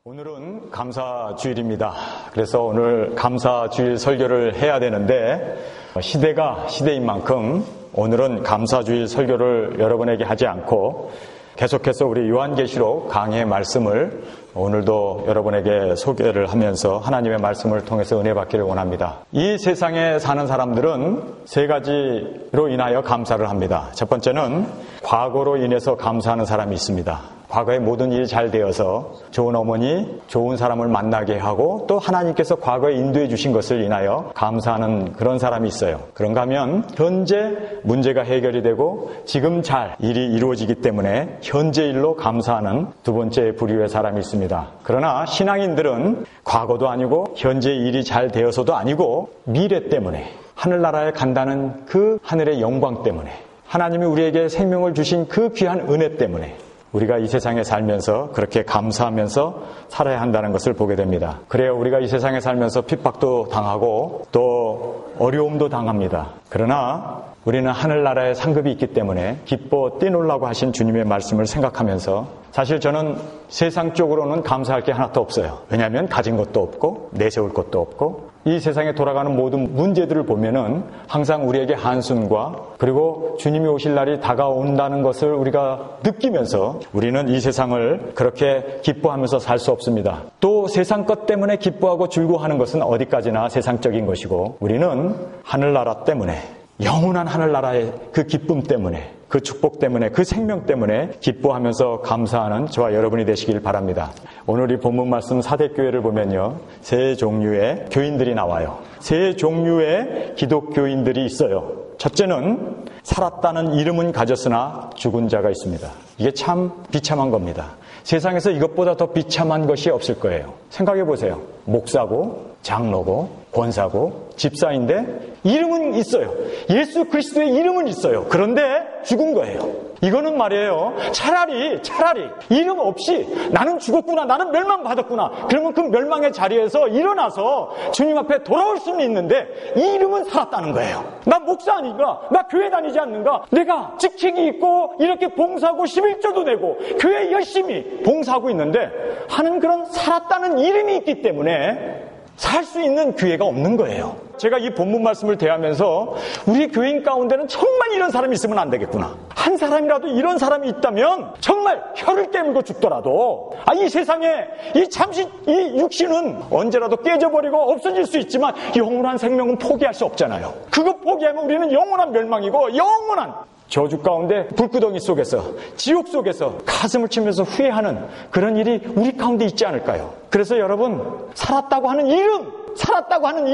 오늘은 감사주일입니다. 그래서 오늘 감사주일 설교를 해야 되는데 시대가 시대인 만큼 오늘은 감사주일 설교를 여러분에게 하지 않고 계속해서 우리 요한계시록 강해의 말씀을 오늘도 여러분에게 소개를 하면서 하나님의 말씀을 통해서 은혜 받기를 원합니다. 이 세상에 사는 사람들은 세 가지로 인하여 감사를 합니다. 첫 번째는 과거로 인해서 감사하는 사람이 있습니다. 과거에 모든 일이 잘 되어서 좋은 어머니, 좋은 사람을 만나게 하고 또 하나님께서 과거에 인도해 주신 것을 인하여 감사하는 그런 사람이 있어요. 그런가 하면 현재 문제가 해결이 되고 지금 잘 일이 이루어지기 때문에 현재 일로 감사하는 두 번째 부류의 사람이 있습니다. 그러나 신앙인들은 과거도 아니고 현재 일이 잘 되어서도 아니고 미래 때문에 하늘나라에 간다는 그 하늘의 영광 때문에 하나님이 우리에게 생명을 주신 그 귀한 은혜 때문에 우리가 이 세상에 살면서 그렇게 감사하면서 살아야 한다는 것을 보게 됩니다. 그래야 우리가 이 세상에 살면서 핍박도 당하고 또 어려움도 당합니다. 그러나 우리는 하늘나라에 상급이 있기 때문에 기뻐 뛰놀라고 하신 주님의 말씀을 생각하면서 사실 저는 세상 쪽으로는 감사할 게 하나도 없어요. 왜냐하면 가진 것도 없고 내세울 것도 없고 이 세상에 돌아가는 모든 문제들을 보면은 항상 우리에게 한숨과 그리고 주님이 오실 날이 다가온다는 것을 우리가 느끼면서 우리는 이 세상을 그렇게 기뻐하면서 살 수 없습니다. 또 세상 것 때문에 기뻐하고 즐거워하는 것은 어디까지나 세상적인 것이고 우리는 하늘나라 때문에 영원한 하늘나라의 그 기쁨 때문에 그 축복 때문에 그 생명 때문에 기뻐하면서 감사하는 저와 여러분이 되시길 바랍니다. 오늘 이 본문 말씀 사대교회를 보면요. 세 종류의 교인들이 나와요. 세 종류의 기독교인들이 있어요. 첫째는 살았다는 이름은 가졌으나 죽은 자가 있습니다. 이게 참 비참한 겁니다. 세상에서 이것보다 더 비참한 것이 없을 거예요. 생각해 보세요. 목사고 장로고 권사고 집사인데 이름은 있어요. 예수 그리스도의 이름은 있어요. 그런데 죽은 거예요. 이거는 말이에요. 차라리 이름 없이 나는 죽었구나, 나는 멸망받았구나. 그러면 그 멸망의 자리에서 일어나서 주님 앞에 돌아올 수는 있는데 이 이름은 살았다는 거예요. 나 목사 아닌가? 나 교회 다니지 않는가? 내가 직책이 있고 이렇게 봉사하고 11조도 내고 교회 열심히 봉사하고 있는데 하는 그런 살았다는 이름이 있기 때문에 살 수 있는 기회가 없는 거예요. 제가 이 본문 말씀을 대하면서 우리 교인 가운데는 정말 이런 사람이 있으면 안 되겠구나. 한 사람이라도 이런 사람이 있다면 정말 혀를 깨물고 죽더라도 이 세상에 잠시 이 육신은 언제라도 깨져버리고 없어질 수 있지만 영원한 생명은 포기할 수 없잖아요. 그거 포기하면 우리는 영원한 멸망이고 영원한 저주 가운데 불구덩이 속에서 지옥 속에서 가슴을 치면서 후회하는 그런 일이 우리 가운데 있지 않을까요? 그래서 여러분 살았다고 하는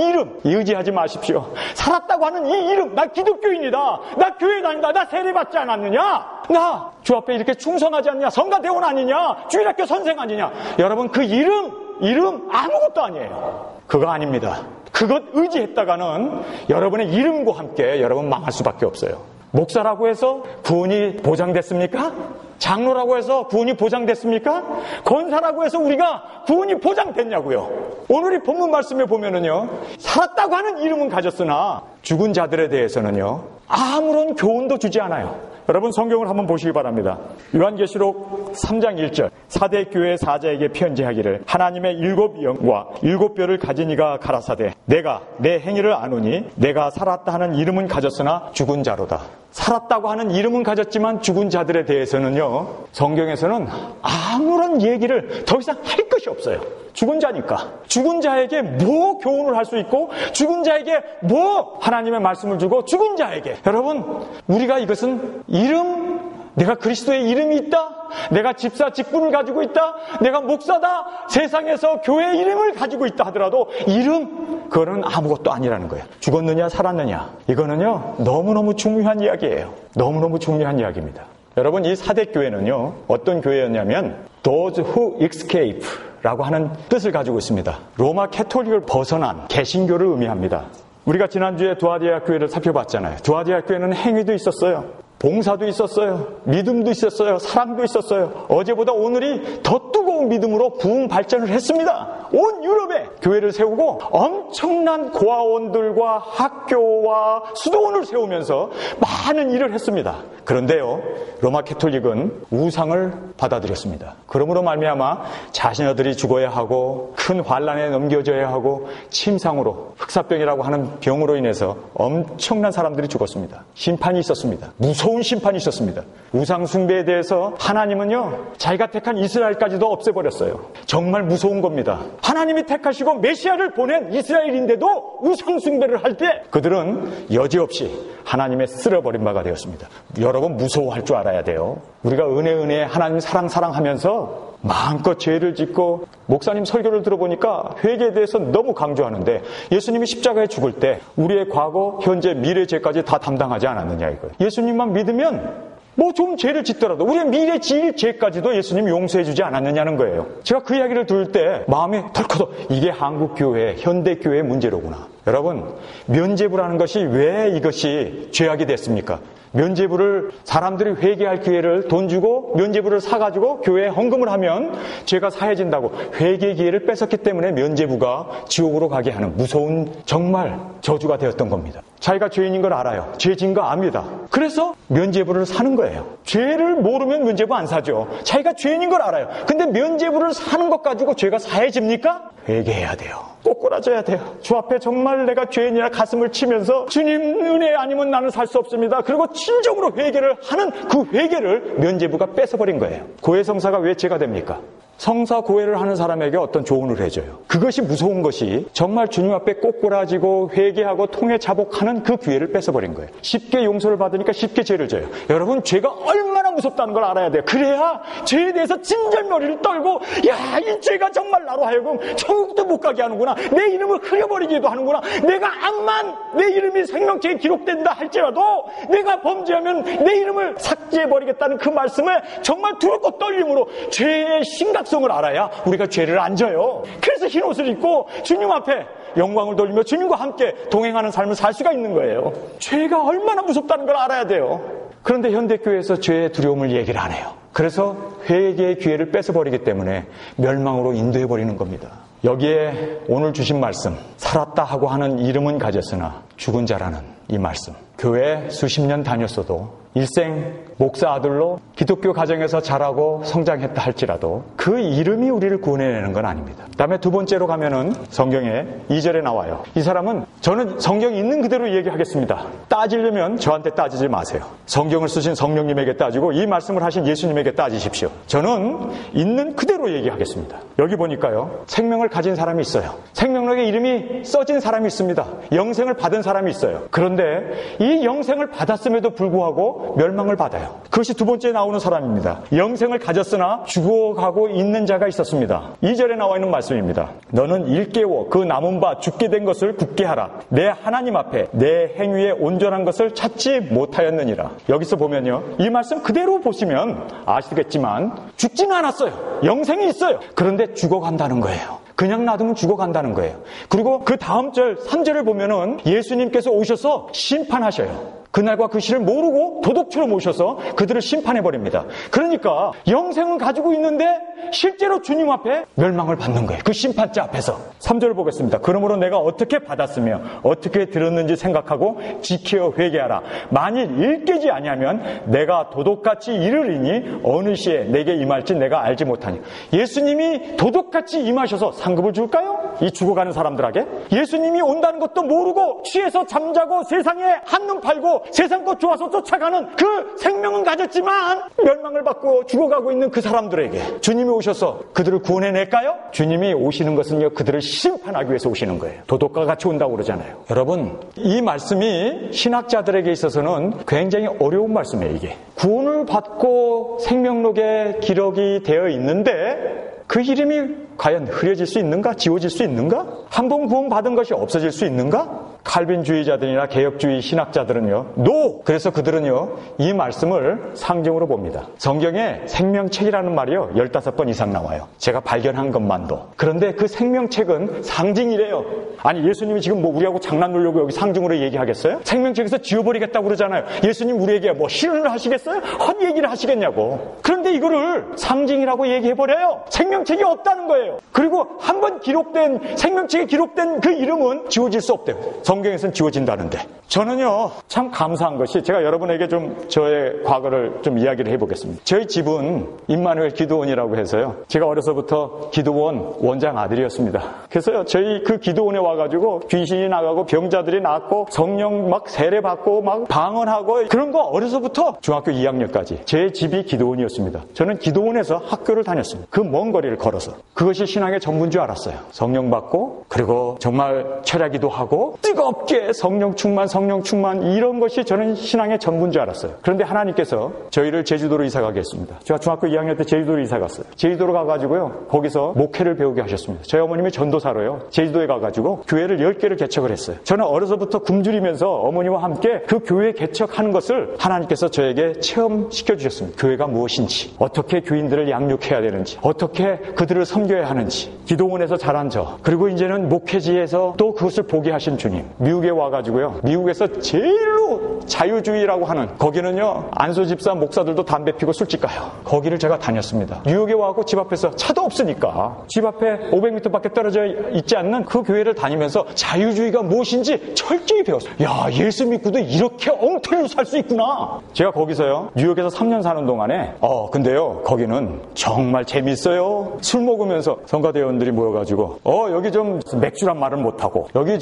이름 의지하지 마십시오. 살았다고 하는 이 이름, 나 기독교인이다, 나 교회 다닌다, 나 세례받지 않았느냐, 나 주 앞에 이렇게 충성하지 않느냐, 성가대원 아니냐, 주일학교 선생 아니냐. 여러분 그 이름 아무것도 아니에요. 그거 아닙니다. 그것 의지했다가는 여러분의 이름과 함께 여러분 망할 수밖에 없어요. 목사라고 해서 구원이 보장됐습니까? 장로라고 해서 구원이 보장됐습니까? 권사라고 해서 우리가 구원이 보장됐냐고요. 오늘 이 본문 말씀에 보면은요, 살았다고 하는 이름은 가졌으나 죽은 자들에 대해서는요 아무런 교훈도 주지 않아요. 여러분 성경을 한번 보시기 바랍니다. 요한계시록 3장 1절 사대 교회 사자에게 편지하기를 하나님의 7 영과 7 뼈를 가진 이가 가라사대 내가 내 행위를 아노니 내가 살았다 하는 이름은 가졌으나 죽은 자로다. 살았다고 하는 이름은 가졌지만 죽은 자들에 대해서는요 성경에서는 아무런 얘기를 더 이상 할 것이 없어요. 죽은 자니까. 죽은 자에게 뭐 교훈을 할 수 있고 죽은 자에게 뭐 하나님의 말씀을 주고 죽은 자에게 여러분 우리가 이것은 이름, 내가 그리스도의 이름이 있다, 내가 집사 직분을 가지고 있다, 내가 목사다, 세상에서 교회의 이름을 가지고 있다 하더라도 이름, 그거는 아무것도 아니라는 거예요. 죽었느냐 살았느냐 이거는요 너무너무 중요한 이야기예요. 너무너무 중요한 이야기입니다. 여러분 이 사대교회는요 어떤 교회였냐면 Those who escape 라고 하는 뜻을 가지고 있습니다. 로마 캐톨릭을 벗어난 개신교를 의미합니다. 우리가 지난주에 두아디아 교회를 살펴봤잖아요. 두아디아 교회는 행위도 있었어요. 봉사도 있었어요. 믿음도 있었어요. 사랑도 있었어요. 어제보다 오늘이 더 뜨거운 믿음으로 부흥 발전을 했습니다. 온 유럽에 교회를 세우고 엄청난 고아원들과 학교와 수도원을 세우면서 많은 일을 했습니다. 그런데요, 로마 캐톨릭은 우상을 받아들였습니다. 그러므로 말미암아 자신들이 죽어야 하고 큰 환란에 넘겨져야 하고 침상으로, 흑사병이라고 하는 병으로 인해서 엄청난 사람들이 죽었습니다. 심판이 있었습니다. 무서운 심판이 있었습니다. 우상 숭배에 대해서 하나님은요, 자기가 택한 이스라엘까지도 없애버렸어요. 정말 무서운 겁니다. 하나님이 택하시고 메시아를 보낸 이스라엘인데도 우상 숭배를 할 때 그들은 여지없이 하나님의 쓸어버린 바가 되었습니다. 여러분, 무서워할 줄 알아야 돼요. 우리가 은혜 하나님 사랑하면서 마음껏 죄를 짓고, 목사님 설교를 들어보니까 회개에 대해서 너무 강조하는데, 예수님이 십자가에 죽을 때 우리의 과거, 현재, 미래 죄까지 다 담당하지 않았느냐 이거예요. 예수님만 믿으면 뭐 좀 죄를 짓더라도 우리의 미래 지을 죄까지도 예수님이 용서해 주지 않았느냐는 거예요. 제가 그 이야기를 들을 때 마음이 덜커덕, 이게 한국교회, 현대교회의 문제로구나. 여러분, 면죄부라는 것이 왜 이것이 죄악이 됐습니까? 면죄부를, 사람들이 회개할 기회를 돈 주고 면죄부를 사가지고 교회에 헌금을 하면 죄가 사해진다고 회개 기회를 뺏었기 때문에 면죄부가 지옥으로 가게 하는 무서운 정말 저주가 되었던 겁니다. 자기가 죄인인 걸 알아요. 죄진 거 압니다. 그래서 면죄부를 사는 거예요. 죄를 모르면 면죄부 안 사죠. 자기가 죄인인 걸 알아요. 근데 면죄부를 사는 것 가지고 죄가 사해집니까? 회개해야 돼요. 꼬꾸라져야 돼요. 주 앞에 정말 내가 죄인이라 가슴을 치면서 주님 은혜 아니면 나는 살 수 없습니다. 그리고 진정으로 회개를 하는 그 회개를 면죄부가 뺏어버린 거예요. 고해성사가 왜 죄가 됩니까? 성사 고해를 하는 사람에게 어떤 조언을 해줘요. 그것이 무서운 것이 정말 주님 앞에 꼬꾸라지고 회개하고 통회 자복하는 그 기회를 뺏어버린 거예요. 쉽게 용서를 받으니까 쉽게 죄를 져요. 여러분, 죄가 얼마나 무섭다는 걸 알아야 돼요. 그래야 죄에 대해서 진절머리를 떨고, 야, 이 죄가 정말 나로 하여금 천국도 못 가게 하는구나. 내 이름을 흐려버리기도 하는구나. 내가 암만 내 이름이 생명책에 기록된다 할지라도 내가 범죄하면 내 이름을 삭제해버리겠다는 그 말씀에 정말 두렵고 떨림으로 죄의 심각성을 알아야 우리가 죄를 안 져요. 그래서 흰 옷을 입고 주님 앞에 영광을 돌리며 주님과 함께 동행하는 삶을 살 수가 있는 거예요. 죄가 얼마나 무섭다는 걸 알아야 돼요. 그런데 현대교회에서 죄의 두려움을 얘기를 안 해요. 그래서 회개의 기회를 뺏어버리기 때문에 멸망으로 인도해버리는 겁니다. 여기에 오늘 주신 말씀, 살았다 하고 하는 이름은 가졌으나 죽은 자라는 이 말씀, 교회 수십 년 다녔어도 일생 목사 아들로 기독교 가정에서 자라고 성장했다 할지라도 그 이름이 우리를 구원해내는 건 아닙니다. 다음에 두 번째로 가면은 성경에 2절에 나와요. 이 사람은, 저는 성경이 있는 그대로 얘기하겠습니다. 따지려면 저한테 따지지 마세요. 성경을 쓰신 성령님에게 따지고 이 말씀을 하신 예수님에게 따지십시오. 저는 있는 그대로 얘기하겠습니다. 여기 보니까요, 생명을 가진 사람이 있어요. 생명록에 이름이 써진 사람이 있습니다. 영생을 받은 사람이 있어요. 그런데 이 영생을 받았음에도 불구하고 멸망을 받아요. 그것이 두 번째 나오는 사람입니다. 영생을 가졌으나 죽어가고 있는 자가 있었습니다. 2절에 나와 있는 말씀입니다. 너는 일깨워 그 남은 바 죽게 된 것을 굳게 하라. 내 하나님 앞에 내 행위에 온전한 것을 찾지 못하였느니라. 여기서 보면요, 이 말씀 그대로 보시면 아시겠지만 죽지는 않았어요. 영생이 있어요. 그런데 죽어간다는 거예요. 그냥 놔두면 죽어간다는 거예요. 그리고 그 다음 절 3절을 보면은 예수님께서 오셔서 심판하셔요. 그날과 그 시를 모르고 도둑처럼 오셔서 그들을 심판해버립니다. 그러니까 영생은 가지고 있는데 실제로 주님 앞에 멸망을 받는 거예요. 그 심판자 앞에서. 3절을 보겠습니다. 그러므로 내가 어떻게 받았으며 어떻게 들었는지 생각하고 지켜 회개하라. 만일 일깨지 아니하면 내가 도둑같이 이르리니 어느 시에 내게 임할지 내가 알지 못하니. 예수님이 도둑같이 임하셔서 상급을 줄까요? 이 죽어가는 사람들에게? 예수님이 온다는 것도 모르고 취해서 잠자고 세상에 한눈 팔고 세상 것 좋아서 쫓아가는 그 생명은 가졌지만 멸망을 받고 죽어가고 있는 그 사람들에게 주님이 오셔서 그들을 구원해낼까요? 주님이 오시는 것은요, 그들을 심판하기 위해서 오시는 거예요. 도둑과 같이 온다고 그러잖아요. 여러분, 이 말씀이 신학자들에게 있어서는 굉장히 어려운 말씀이에요. 이게 구원을 받고 생명록에 기록이 되어 있는데 그 이름이 과연 흐려질 수 있는가? 지워질 수 있는가? 한 번 구원받은 것이 없어질 수 있는가? 칼빈주의자들이나 개혁주의 신학자들은요, NO! 그래서 그들은요, 이 말씀을 상징으로 봅니다. 성경에 생명책이라는 말이요, 15번 이상 나와요. 제가 발견한 것만도. 그런데 그 생명책은 상징이래요. 아니, 예수님이 지금 뭐 우리하고 장난 놀려고 여기 상징으로 얘기하겠어요? 생명책에서 지워버리겠다고 그러잖아요. 예수님 우리에게 뭐 실현을 하시겠어요? 헛 얘기를 하시겠냐고. 그런데 이거를 상징이라고 얘기해버려요. 생명책이 없다는 거예요. 그리고 한 번 기록된, 생명책에 기록된 그 이름은 지워질 수 없대요. 성경에서는 지워진다는데. 저는요, 참 감사한 것이 제가 여러분에게 좀 저의 과거를 좀 이야기를 해보겠습니다. 저희 집은 임마누엘 기도원이라고 해서요. 제가 어려서부터 기도원 원장 아들이었습니다. 그래서요, 저희 그 기도원에 와가지고 귀신이 나가고 병자들이 낫고 성령 막 세례받고 막 방언하고 그런 거 어려서부터 중학교 2학년까지 제 집이 기도원이었습니다. 저는 기도원에서 학교를 다녔습니다. 그 먼 거리를 걸어서. 그것이 신앙의 전부인 줄 알았어요. 성령 받고 그리고 정말 철야기도 하고 뜨겁게 성령 충만 이런 것이 저는 신앙의 전부인 줄 알았어요. 그런데 하나님께서 저희를 제주도로 이사 가게 했습니다. 제가 중학교 2학년 때 제주도로 이사 갔어요. 제주도로 가가지고요. 거기서 목회를 배우게 하셨습니다. 저희 어머님이 전도사로요. 제주도에 가가지고 교회를 10개를 개척을 했어요. 저는 어려서부터 굶주리면서 어머니와 함께 그 교회 개척하는 것을 하나님께서 저에게 체험시켜 주셨습니다. 교회가 무엇인지, 어떻게 교인들을 양육해야 되는지, 어떻게 그들을 섬겨야 하는지, 기도원에서 자란 저, 그리고 이제는 목회지에서 또 그것을 보게 하신 주님. 미국에 와가지고요. 미국에서 제일로 자유주의라고 하는 거기는요. 안수 집사 목사들도 담배 피고 술집 가요. 거기를 제가 다녔습니다. 뉴욕에 와고 집 앞에서 차도 없으니까 집 앞에 500m밖에 떨어져 있지 않는 그 교회를 다니면서 자유주의가 무엇인지 철저히 배웠어요. 야, 예수 믿고도 이렇게 엉터리로 살 수 있구나. 제가 거기서요. 뉴욕에서 3년 사는 동안에 근데요. 거기는 정말 재밌어요. 술 먹으면서 성가대원들이 모여가지고 여기 좀 맥주란 말은 못하고 여기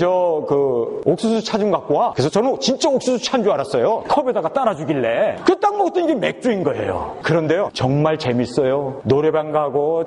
옥수수 차 좀 갖고 와. 그래서 저는 진짜 옥수수 차인 줄 알았어요. 컵에다가 따라주길래 그 딱 먹었더니 이게 맥주인 거예요. 그런데요. 정말 재밌어요. 노래방 가고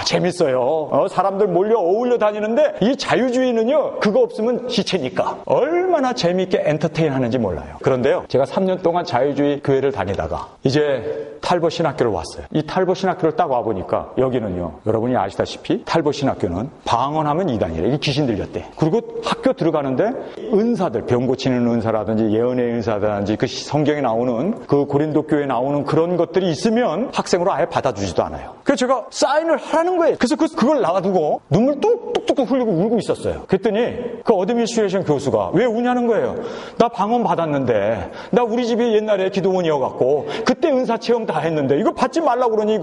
재밌어요. 사람들 몰려 어울려 다니는데 이 자유주의는요. 그거 없으면 시체니까 얼마나 재밌게 엔터테인 하는지 몰라요. 그런데요. 제가 3년 동안 자유주의 교회를 다니다가 이제 탈보 신학교를 왔어요. 이 탈보 신학교를 딱 와보니까 여기는요. 여러분이 아시다시피 탈보 신학교는 방언하면 이단이래. 이 귀신 들렸대. 그리고 학교 들어가는데 은사들, 병 고치는 은사라든지 예언의 은사라든지 그 성경에 나오는 그 고린도 교회에 나오는 그런 것들이 있으면 학생으로 아예 받아주지도 않아요. 그래서 제가 사인을 하라는 거예요. 그래서 그걸 놔두고 눈물 뚝뚝뚝 흘리고 울고 있었어요. 그랬더니 그 어드미니스트레이션 교수가 왜 우냐는 거예요. 나 방언 받았는데 나 우리 집이 옛날에 기도원이어갖고 그때 은사 체험 다 했는데 이거 받지 말라고 그러니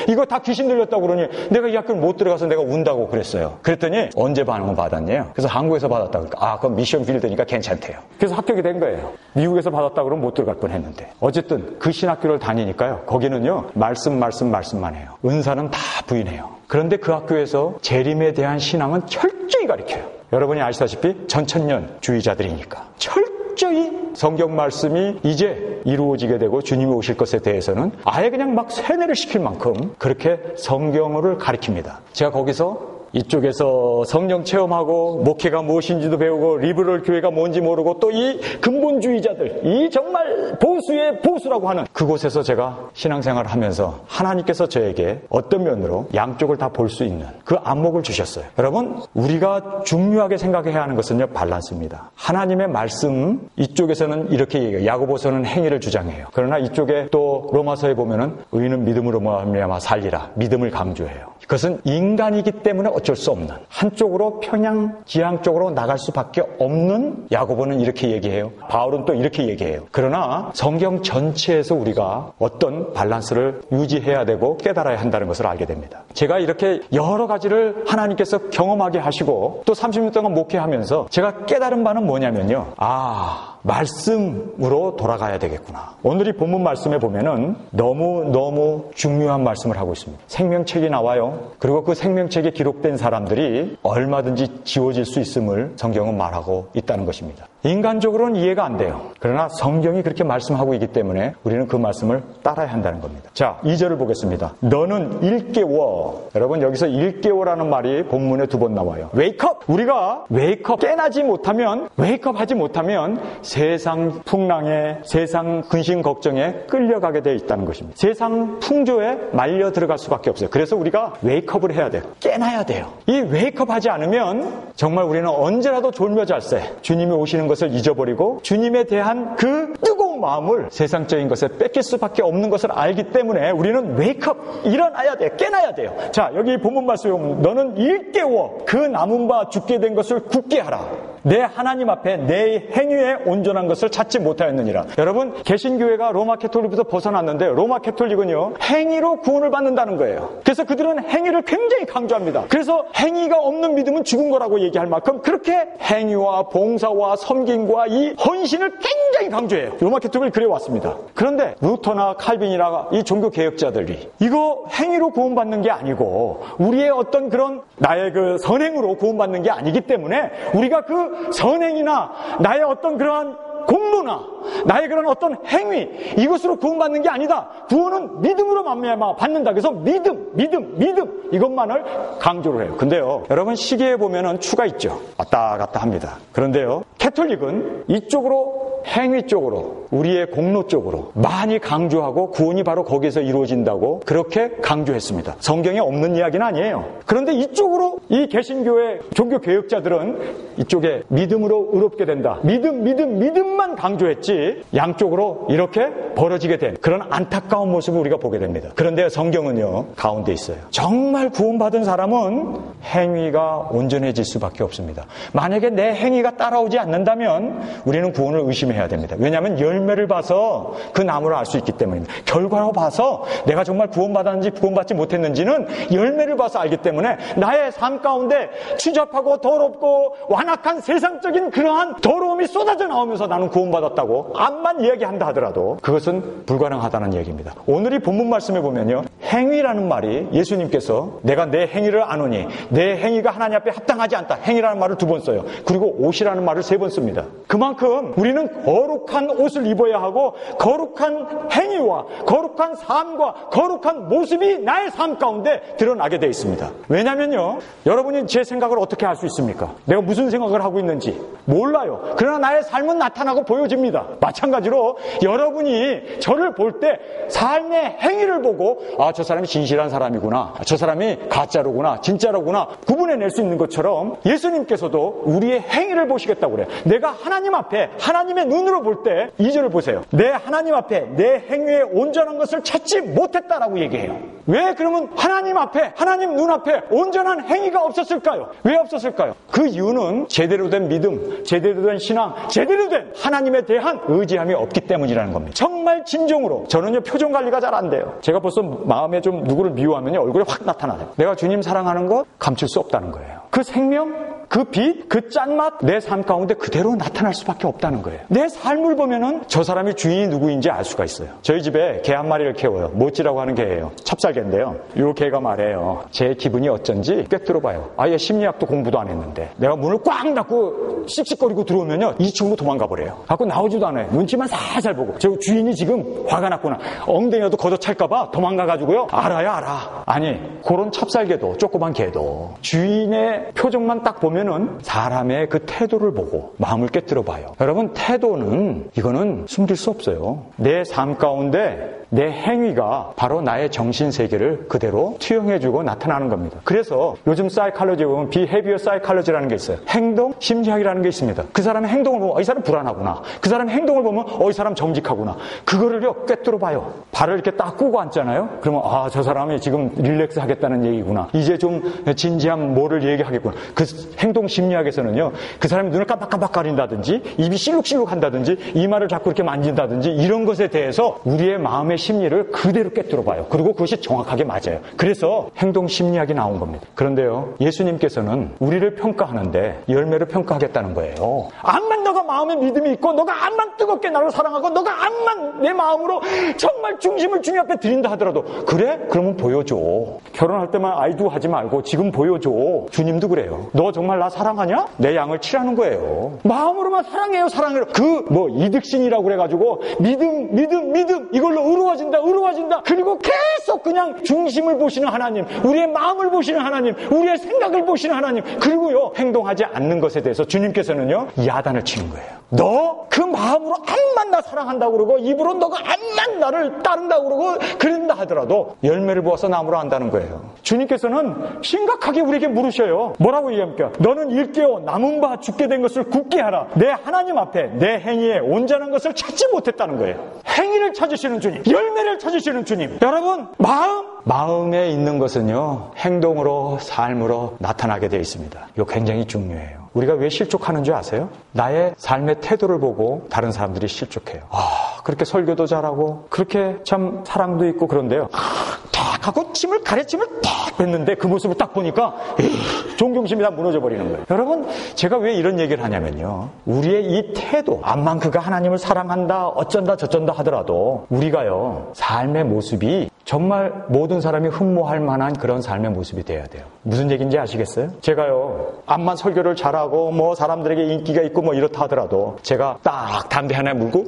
이거 다 귀신 들렸다고 그러니 내가 이 학교를 못 들어가서 내가 운다고 그랬어요. 그랬더니 언제 방언 받았냐요? 그래서 한국에서 받았다 그러니까 그럼 미션 필드니까 괜찮대요. 그래서 합격이 된 거예요. 미국에서 받았다 그러면 못 들어갈 뻔했는데 어쨌든 그 신학교를 다니니까요. 거기는요. 말씀만 해요. 은사는 다 부인해요. 그런데 그 학교에서 재림에 대한 신앙은 철저히 가르쳐요. 여러분이 아시다시피 전천년주의자들이니까 철저히 성경 말씀이 이제 이루어지게 되고 주님이 오실 것에 대해서는 아예 그냥 막 세뇌를 시킬 만큼 그렇게 성경을 가르칩니다. 제가 거기서 이쪽에서 성령 체험하고 목회가 무엇인지도 배우고 리버럴 교회가 뭔지 모르고 또 이 근본주의자들, 이 정말 보수의 보수라고 하는 그곳에서 제가 신앙생활을 하면서 하나님께서 저에게 어떤 면으로 양쪽을 다 볼 수 있는 그 안목을 주셨어요. 여러분, 우리가 중요하게 생각해야 하는 것은요, 밸런스입니다. 하나님의 말씀, 이쪽에서는 이렇게 얘기해요. 야고보서는 행위를 주장해요. 그러나 이쪽에 또 로마서에 보면은 의인은 믿음으로 말미암아 살리라. 믿음을 강조해요. 그것은 인간이기 때문에 어쩔 수 없는 한쪽으로 편향 지향 쪽으로 나갈 수밖에 없는 야고보는 이렇게 얘기해요. 바울은 또 이렇게 얘기해요. 그러나 성경 전체에서 우리가 어떤 밸런스를 유지해야 되고 깨달아야 한다는 것을 알게 됩니다. 제가 이렇게 여러 가지를 하나님께서 경험하게 하시고 또 30년 동안 목회하면서 제가 깨달은 바는 뭐냐면요. 말씀으로 돌아가야 되겠구나. 오늘 이 본문 말씀에 보면은 너무 중요한 말씀을 하고 있습니다. 생명책이 나와요. 그리고 그 생명책에 기록된 사람들이 얼마든지 지워질 수 있음을 성경은 말하고 있다는 것입니다. 인간적으로는 이해가 안 돼요. 그러나 성경이 그렇게 말씀하고 있기 때문에 우리는 그 말씀을 따라야 한다는 겁니다. 자, 2절을 보겠습니다. 너는 일깨워. 여러분, 여기서 일깨워라는 말이 본문에 2번 나와요. 웨이크업! 우리가 웨이크업 깨나지 못하면, 웨이크업 하지 못하면 세상 풍랑에, 세상 근심 걱정에 끌려가게 되어 있다는 것입니다. 세상 풍조에 말려 들어갈 수밖에 없어요. 그래서 우리가 웨이크업을 해야 돼요. 깨나야 돼요. 이 웨이크업 하지 않으면 정말 우리는 언제라도 졸며잘세 주님이 오시는 것을 잊어버리고 주님에 대한 그 뜨거운 마음을 세상적인 것에 뺏길 수밖에 없는 것을 알기 때문에 우리는 웨이크업, 일어나야 돼요. 깨나야 돼요. 자, 여기 본문 말씀에 보면 너는 일깨워 그 남은 바 죽게 된 것을 굳게 하라. 내 하나님 앞에 내 행위에 온전한 것을 찾지 못하였느니라. 여러분, 개신교회가 로마 캐톨릭부터 벗어났는데 로마 캐톨릭은요, 행위로 구원을 받는다는 거예요. 그래서 그들은 행위를 굉장히 강조합니다. 그래서 행위가 없는 믿음은 죽은 거라고 얘기할 만큼 그렇게 행위와 봉사와 섬김과 이 헌신을 굉장히 강조해요. 로마 캐톨릭이 그래 왔습니다. 그런데 루터나 칼빈이나 이 종교 개혁자들이 이거 행위로 구원받는 게 아니고 우리의 어떤 그런 나의 그 선행으로 구원받는 게 아니기 때문에 우리가 그 선행이나 나의 어떤 그러한 공로나 나의 그런 어떤 행위, 이것으로 구원받는 게 아니다. 구원은 믿음으로 말미암아 받는다. 그래서 믿음 이것만을 강조를 해요. 근데요, 여러분, 시계에 보면은 추가 있죠. 왔다 갔다 합니다. 그런데요, 캐톨릭은 이쪽으로, 행위 쪽으로, 우리의 공로 쪽으로 많이 강조하고 구원이 바로 거기에서 이루어진다고 그렇게 강조했습니다. 성경에 없는 이야기는 아니에요. 그런데 이쪽으로 이 개신교의 종교 개혁자들은 이쪽에 믿음으로 의롭게 된다. 믿음만 강조했지 양쪽으로 이렇게 벌어지게 된 그런 안타까운 모습을 우리가 보게 됩니다. 그런데 성경은요, 가운데 있어요. 정말 구원받은 사람은 행위가 온전해질 수밖에 없습니다. 만약에 내 행위가 따라오지 않는다면 우리는 구원을 의심해야 됩니다. 왜냐하면 열매를 봐서 그 나무를 알 수 있기 때문입니다. 결과로 봐서 내가 정말 구원받았는지 구원받지 못했는지는 열매를 봐서 알기 때문에 나의 삶 가운데 추잡하고 더럽고 완악한 세상적인 그러한 더러움이 쏟아져 나오면서 나는 구원받았다고 암만 이야기한다 하더라도 그것은 불가능하다는 얘기입니다. 오늘 이 본문 말씀에 보면요, 행위라는 말이 예수님께서 내가 내 행위를 아노니 내 행위가 하나님 앞에 합당하지 않다. 행위라는 말을 2번 써요. 그리고 옷이라는 말을 3번 씁니다. 그만큼 우리는 거룩한 옷을 입어야 하고 거룩한 행위와 거룩한 삶과 거룩한 모습이 나의 삶 가운데 드러나게 되어 있습니다. 왜냐면요, 여러분이 제 생각을 어떻게 알 수 있습니까? 내가 무슨 생각을 하고 있는지 몰라요. 그러나 나의 삶은 나타나고 보여집니다. 마찬가지로 여러분이 저를 볼 때 삶의 행위를 보고 아, 저 사람이 진실한 사람이구나, 저 사람이 가짜로구나, 진짜로구나 구분해낼 수 있는 것처럼 예수님께서도 우리의 행위를 보시겠다고 그래요. 내가 하나님 앞에 하나님의 눈으로 볼 때 2절을 보세요. 내 하나님 앞에 내 행위에 온전한 것을 찾지 못했다라고 얘기해요. 왜 그러면 하나님 앞에, 하나님 눈앞에 온전한 행위가 없었을까요? 왜 없었을까요? 그 이유는 제대로 된 믿음, 제대로 된 신앙, 제대로 된 하나님에 대한 의지함이 없기 때문이라는 겁니다. 정말 진정으로. 저는요, 표정 관리가 잘 안 돼요. 제가 벌써 마음에 좀 누구를 미워하면 얼굴에 확 나타나요. 내가 주님 사랑하는 것 감출 수 없다는 거예요. 그 생명, 그 빛, 그 짠맛 내 삶 가운데 그대로 나타날 수밖에 없다는 거예요. 내 삶을 보면은 저 사람이 주인이 누구인지 알 수가 있어요. 저희 집에 개 한 마리를 키워요. 모찌라고 하는 개예요. 찹쌀개인데요. 이 개가 말해요. 제 기분이 어쩐지 꿰뚫어봐요. 아예 심리학도 공부도 안 했는데 내가 문을 꽉 닫고 씩씩거리고 들어오면요, 2층으로 도망가 버려요. 갖고 나오지도 않아요. 눈치만 살살 보고 저 주인이 지금 화가 났구나, 엉덩이라도 걷어찰까봐 도망가가지고요. 알아. 아니, 그런 찹쌀개도 조그만 개도 주인의 표정만 딱 보면은 사람의 그 태도를 보고 마음을 꿰뚫어 봐요. 여러분, 태도는 이거는 숨길 수 없어요. 내 삶 가운데 내 행위가 바로 나의 정신세계를 그대로 투영해주고 나타나는 겁니다. 그래서 요즘 사이칼로지에 보면 비헤비어 사이칼로지라는 게 있어요. 행동 심리학이라는 게 있습니다. 그 사람의 행동을 보면 이 사람 불안하구나, 그 사람의 행동을 보면 이 사람 정직하구나, 그거를요 꿰뚫어 봐요. 발을 이렇게 딱 꼬고 앉잖아요. 그러면 저 사람이 지금 릴렉스 하겠다는 얘기구나, 이제 좀 진지한 뭐를 얘기하겠구나. 그 행동 심리학에서는요, 그 사람이 눈을 깜빡깜빡 가린다든지 입이 실룩실룩 한다든지 이마를 자꾸 이렇게 만진다든지 이런 것에 대해서 우리의 마음의 심리를 그대로 꿰뚫어 봐요. 그리고 그것이 정확하게 맞아요. 그래서 행동 심리학이 나온 겁니다. 그런데요, 예수님께서는 우리를 평가하는데 열매를 평가하겠다는 거예요. 암만 너가 마음에 믿음이 있고, 너가 암만 뜨겁게 나를 사랑하고, 너가 암만 내 마음으로 정말 중심을 주님 앞에 드린다 하더라도, 그래? 그러면 보여줘. 결혼할 때만 아이도 하지 말고 지금 보여줘. 주님도 그래요. 너 정말 나 사랑하냐? 내 양을 치라는 거예요. 마음으로만 사랑해요. 그 이득신이라고 그래가지고 믿음 이걸로 의로워진다. 그리고 계속 그냥 중심을 보시는 하나님, 우리의 마음을 보시는 하나님, 우리의 생각을 보시는 하나님, 그리고요 행동하지 않는 것에 대해서 주님께서는요 야단을 치는 거예요. 너 그 마음으로 암만 나 사랑한다고 그러고 입으로 너가 암만 나를 따른다고 그러고 그런다 하더라도 열매를 보아서 나무로 한다는 거예요. 주님께서는 심각하게 우리에게 물으셔요. 뭐라고 얘기합니까? 너는 일깨워 남은 바 죽게 된 것을 굳게 하라. 내 하나님 앞에 내 행위에 온전한 것을 찾지 못했다는 거예요. 행위를 찾으시는 주님, 열매를 찾으시는 주님. 여러분, 마음, 마음에 있는 것은요, 행동으로, 삶으로 나타나게 되어 있습니다. 이거 굉장히 중요해요. 우리가 왜 실족하는 줄 아세요? 나의 삶의 태도를 보고 다른 사람들이 실족해요. 그렇게 설교도 잘하고 그렇게 참 사랑도 있고 그런데요, 딱 하고 가래침을 딱 뱉는데 그 모습을 딱 보니까 존경심이 다 무너져 버리는 거예요. 여러분, 제가 왜 이런 얘기를 하냐면요, 우리의 이 태도, 암만 그가 하나님을 사랑한다 어쩐다 저쩐다 하더라도 우리가요, 삶의 모습이 정말 모든 사람이 흠모할 만한 그런 삶의 모습이 돼야 돼요. 무슨 얘기인지 아시겠어요? 제가요, 암만 설교를 잘하고 뭐 사람들에게 인기가 있고 뭐 이렇다 하더라도 제가 딱 담배 하나 물고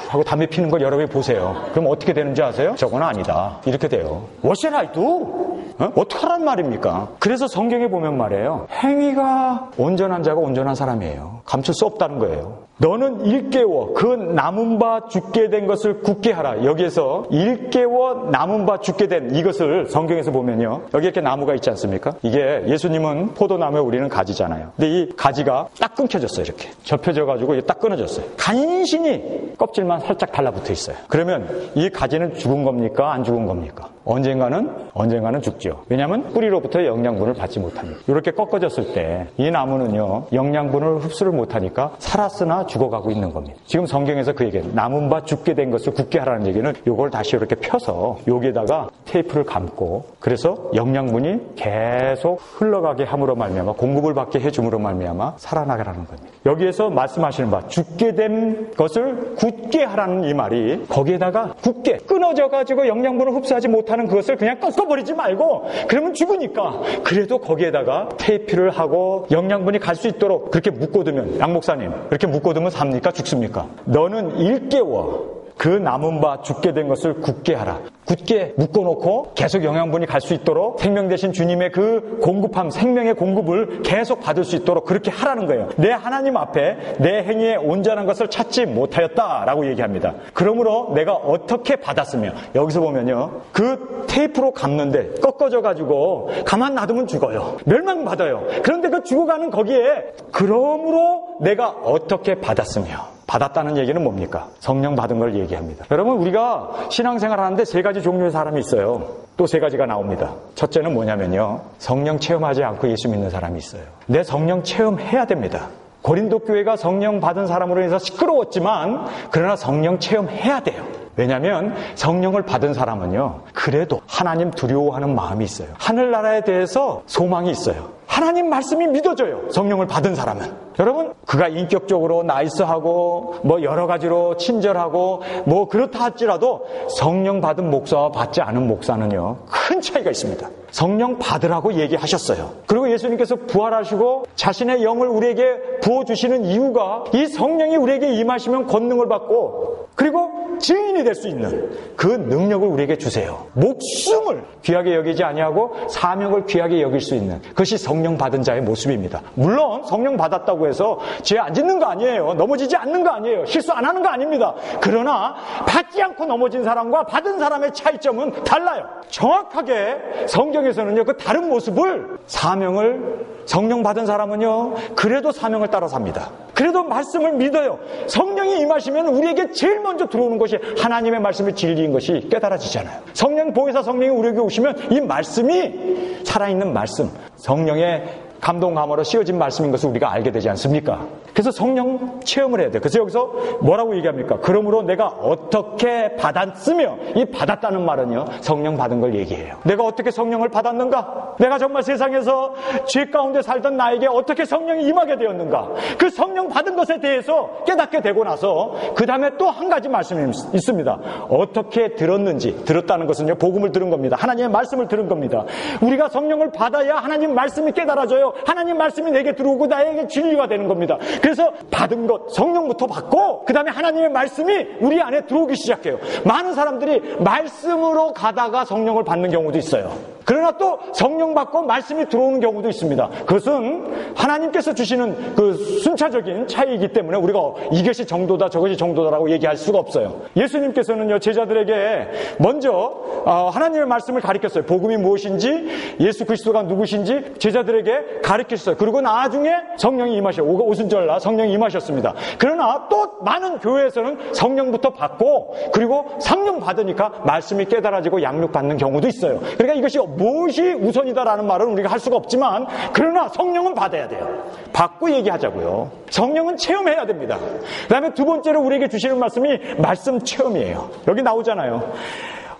하고 담배 피는 걸 여러분이 보세요. 그럼 어떻게 되는지 아세요? 저건 아니다. 이렇게 돼요. What shall I do? 어떡하란 말입니까? 그래서 성경에 보면 말이에요, 행위가 온전한 자가 온전한 사람이에요. 감출 수 없다는 거예요. 너는 일깨워 그 남은 바 죽게 된 것을 굳게 하라. 여기에서 일깨워 남은 바 죽게 된 이것을 성경에서 보면요, 여기 이렇게 나무가 있지 않습니까? 이게 예수님은 포도나무에 우리는 가지잖아요. 근데 이 가지가 딱 끊겨졌어요. 이렇게 접혀져가지고 이게 딱 끊어졌어요. 간신히 껍질만 살짝 달라붙어 있어요. 그러면 이 가지는 죽은 겁니까? 안 죽은 겁니까? 언젠가는 죽죠. 왜냐하면 뿌리로부터 영양분을 받지 못합니다. 이렇게 꺾어졌을 때 이 나무는요, 영양분을 흡수를 못하니까 살았으나 죽어가고 있는 겁니다. 지금 성경에서 그 얘기는 남은 바 죽게 된 것을 굳게 하라는 얘기는 이걸 다시 이렇게 펴서 여기에다가 테이프를 감고, 그래서 영양분이 계속 흘러가게 함으로 말미암아, 공급을 받게 해줌으로 말미암아 살아나가라는 겁니다. 여기에서 말씀하시는 바 죽게 된 것을 굳게 하라는 이 말이, 거기에다가 굳게 끊어져가지고 영양분을 흡수하지 못하는 그것을 그냥 꺾어버리지 말고, 그러면 죽으니까 그래도 거기에다가 테이프를 하고 영양분이 갈 수 있도록 그렇게 묶어두면, 양 목사님, 이렇게 묶어두면 삽니까? 죽습니까? 너는 일깨워 그 남은 바 죽게 된 것을 굳게 하라. 굳게 묶어놓고 계속 영양분이 갈 수 있도록 생명 되신 주님의 그 공급함, 생명의 공급을 계속 받을 수 있도록 그렇게 하라는 거예요. 내 하나님 앞에 내 행위에 온전한 것을 찾지 못하였다라고 얘기합니다. 그러므로 내가 어떻게 받았으며, 여기서 보면요, 그 테이프로 감는데 꺾어져가지고 가만 놔두면 죽어요. 멸망받아요. 그런데 그 죽어가는 거기에 그러므로 내가 어떻게 받았으며, 받았다는 얘기는 뭡니까? 성령 받은 걸 얘기합니다. 여러분, 우리가 신앙생활 하는데 세 가지 종류의 사람이 있어요. 또 세 가지가 나옵니다. 첫째는 뭐냐면요, 성령 체험하지 않고 예수 믿는 사람이 있어요. 내 성령 체험해야 됩니다. 고린도 교회가 성령 받은 사람으로 인해서 시끄러웠지만 그러나 성령 체험해야 돼요. 왜냐하면 성령을 받은 사람은요, 그래도 하나님 두려워하는 마음이 있어요. 하늘나라에 대해서 소망이 있어요. 하나님 말씀이 믿어져요. 성령을 받은 사람은. 여러분, 그가 인격적으로 나이스하고 뭐 여러 가지로 친절하고 뭐 그렇다 할지라도 성령 받은 목사와 받지 않은 목사는요, 큰 차이가 있습니다. 성령 받으라고 얘기하셨어요. 그리고 예수님께서 부활하시고 자신의 영을 우리에게 부어주시는 이유가, 이 성령이 우리에게 임하시면 권능을 받고 그리고 증인이 될 수 있는 그 능력을 우리에게 주세요. 목숨을 귀하게 여기지 아니하고 사명을 귀하게 여길 수 있는, 그것이 성령 받은 자의 모습입니다. 물론 성령 받았다고 해서 죄 안 짓는 거 아니에요. 넘어지지 않는 거 아니에요. 실수 안 하는 거 아닙니다. 그러나 받지 않고 넘어진 사람과 받은 사람의 차이점은 달라요. 정확하게 성경에서는요, 그 다른 모습을, 사명을, 성령 받은 사람은요, 그래도 사명을 따라 삽니다. 그래도 말씀을 믿어요. 성령이 임하시면 우리에게 제일 먼저 들어오는 것이 하나님의 말씀의 진리인 것이 깨달아지잖아요. 성령 보혜사 성령이 우리에게 오시면 이 말씀이 살아있는 말씀, 성령의 감동감으로 씌워진 말씀인 것을 우리가 알게 되지 않습니까? 그래서 성령 체험을 해야 돼요. 그래서 여기서 뭐라고 얘기합니까? 그러므로 내가 어떻게 받았으며, 이 받았다는 말은요, 성령 받은 걸 얘기해요. 내가 어떻게 성령을 받았는가? 내가 정말 세상에서 죄 가운데 살던 나에게 어떻게 성령이 임하게 되었는가? 그 성령 받은 것에 대해서 깨닫게 되고 나서 그 다음에 또 한 가지 말씀이 있습니다. 어떻게 들었는지. 들었다는 것은요, 복음을 들은 겁니다. 하나님의 말씀을 들은 겁니다. 우리가 성령을 받아야 하나님 말씀이 깨달아져요. 하나님 말씀이 내게 들어오고 나에게 진리가 되는 겁니다. 그래서 받은 것, 성령부터 받고 그 다음에 하나님의 말씀이 우리 안에 들어오기 시작해요. 많은 사람들이 말씀으로 가다가 성령을 받는 경우도 있어요. 그러나 또 성령 받고 말씀이 들어오는 경우도 있습니다. 그것은 하나님께서 주시는 그 순차적인 차이이기 때문에 우리가 이것이 정도다 저것이 정도다라고 얘기할 수가 없어요. 예수님께서는요, 제자들에게 먼저 하나님의 말씀을 가르쳤어요. 복음이 무엇인지, 예수 그리스도가 누구신지 제자들에게 가르쳤어요. 그리고 나중에 성령이 임하셨어요. 오순절날 성령이 임하셨습니다. 그러나 또 많은 교회에서는 성령부터 받고 그리고 성령 받으니까 말씀이 깨달아지고 양육받는 경우도 있어요. 그러니까 이것이 무엇이 우선이다라는 말은 우리가 할 수가 없지만, 그러나 성령은 받아야 돼요. 받고 얘기하자고요. 성령은 체험해야 됩니다. 그 다음에 두 번째로 우리에게 주시는 말씀이 말씀 체험이에요. 여기 나오잖아요.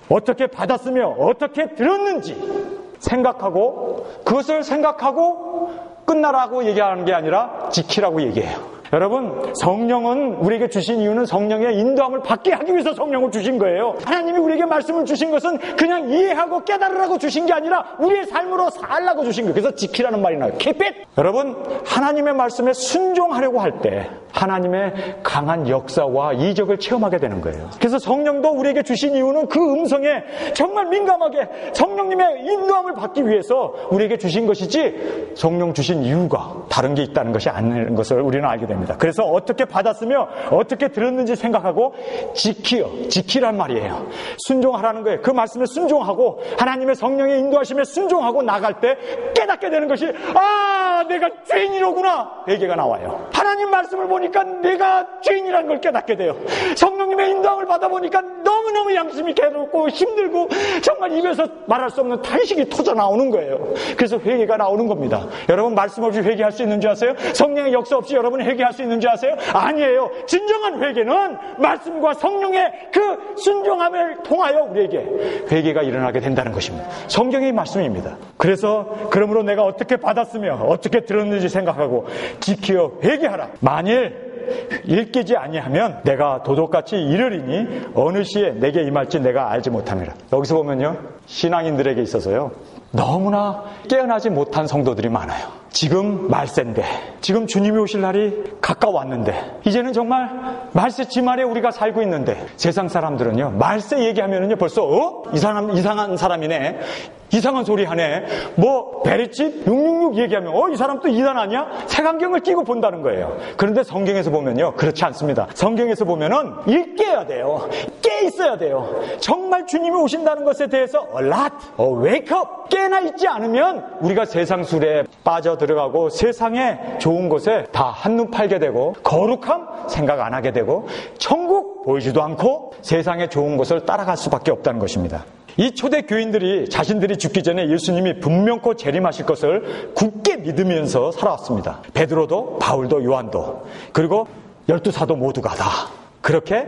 어떻게 받았으며 어떻게 들었는지 생각하고, 그것을 생각하고 끝나라고 얘기하는 게 아니라 지키라고 얘기해요. 여러분, 성령은 우리에게 주신 이유는 성령의 인도함을 받게 하기 위해서 성령을 주신 거예요. 하나님이 우리에게 말씀을 주신 것은 그냥 이해하고 깨달으라고 주신 게 아니라 우리의 삶으로 살라고 주신 거예요. 그래서 지키라는 말이 나와요. Keep it! 여러분, 하나님의 말씀에 순종하려고 할 때 하나님의 강한 역사와 이적을 체험하게 되는 거예요. 그래서 성령도 우리에게 주신 이유는 그 음성에 정말 민감하게 성령님의 인도함을 받기 위해서 우리에게 주신 것이지, 성령 주신 이유가 다른 게 있다는 것이 아닌 것을 우리는 알게 됩니다. 그래서 어떻게 받았으며 어떻게 들었는지 생각하고 지키란 말이에요. 순종하라는 거예요. 그 말씀에 순종하고 하나님의 성령의 인도하심에 순종하고 나갈 때 깨닫게 되는 것이, 내가 죄인이로구나, 회개가 나와요. 하나님 말씀을 보니까 내가 죄인이라는 걸 깨닫게 돼요. 성령님의 인도함을 받아보니까 너무너무 양심이 괴롭고 힘들고 정말 입에서 말할 수 없는 탄식이 터져 나오는 거예요. 그래서 회개가 나오는 겁니다. 여러분, 말씀 없이 회개할 수 있는 줄 아세요? 성령의 역사 없이 여러분이 회개할 수 있는 줄 아세요? 아니에요. 진정한 회개는 말씀과 성령의 그 순종함을 통하여 우리에게 회개가 일어나게 된다는 것입니다. 성경의 말씀입니다. 그러므로 내가 어떻게 받았으며 어떻게 들었는지 생각하고 지키어 회개하라. 만일 일깨지 아니하면 내가 도둑같이 이르리니 어느 시에 내게 임할지 내가 알지 못함이라. 여기서 보면요, 신앙인들에게 있어서요, 너무나 깨어나지 못한 성도들이 많아요. 지금 말세인데, 지금 주님이 오실 날이 가까웠는데, 이제는 정말 말세 지말에 우리가 살고 있는데, 세상 사람들은요, 말세 얘기하면은요, 벌써 이상한 사람이네, 이상한 소리 하네, 베리칩 666 얘기하면 이 사람 또 이단 아니야? 색안경을 끼고 본다는 거예요. 그런데 성경에서 보면요, 그렇지 않습니다. 성경에서 보면은 일깨야 돼요. 깨 있어야 돼요. 정말 주님이 오신다는 것에 대해서 wake up, 깨나 있지 않으면 우리가 세상 술에 빠져 들어가고 세상에 좋은 것에 다 한눈 팔게 되고, 거룩함 생각 안 하게 되고, 천국 보이지도 않고 세상에 좋은 것을 따라갈 수밖에 없다는 것입니다. 이 초대 교인들이 자신들이 죽기 전에 예수님이 분명코 재림하실 것을 굳게 믿으면서 살아왔습니다. 베드로도 바울도 요한도 그리고 12사도 모두가 다 그렇게